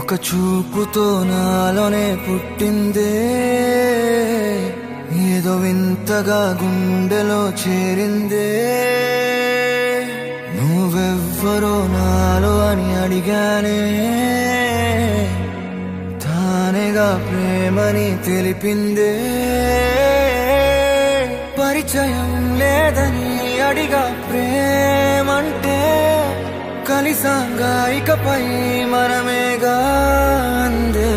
ఒక చూపుతో నాలోనే పుట్టిందే, ఏదో వింతగా గుండెలో చేరిందే. నువ్వెవ్వరో నాలో అని అడిగానే, తానేగా ప్రేమని తెలిపిందే. పరిచయం లేదని అడిగా ప్రేమంటే, కలిసాంగా ఇకపై మనమేగా అందే.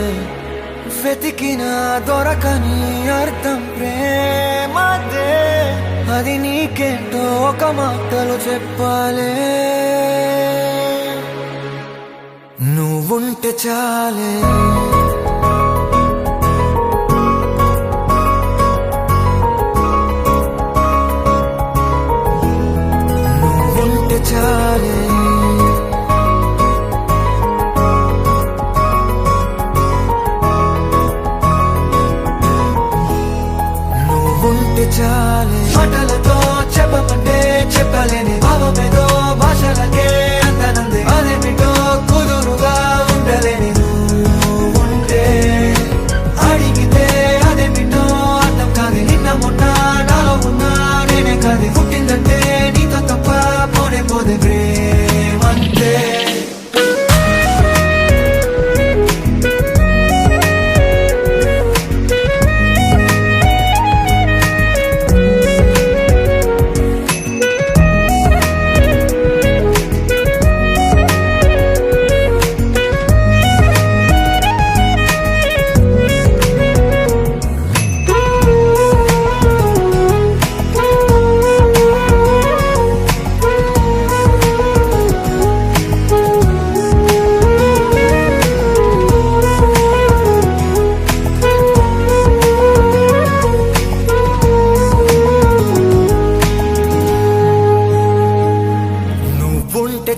వెతికినా దొరకని అర్థం ప్రేమదే, అది నీకేంటో ఒక మాటలు చెప్పాలే. నువ్వుంటే చాలే, నువ్వుంటే చాలే, నువ్వుంటే చాలే. మాటలతో చెప్పమంటే చెప్పలేని భావమేదో భాషలకే అందనందే. అదేమిటో కుదురుగా ఉండలేని నువ్వుంటే, అడిగితే అదేమిటో అర్థం కాదు. నిన్న మొన్న నాలో ఉన్నా నేనే కాదు. పుట్టిందంటే నీతో తప్ప పోనే పోదే ప్రేమంతే.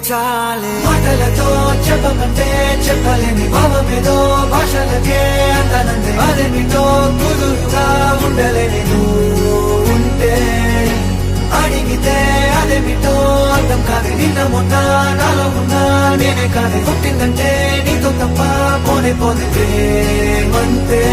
చాలే, మాటలతో చెప్పమంటే చెప్పలేని భావమేదో భాషలకే అందనందే. అదేమిటో కుదురుగా ఉండలేని నువ్వుంటే, అడిగితే అదేమిటో అర్థం కాదు. నిన్న మొన్న నాలో ఉన్నా నేనే కాదు. పుట్టిందంటే నీతో తప్ప పోనే పోదే ప్రేమంతే.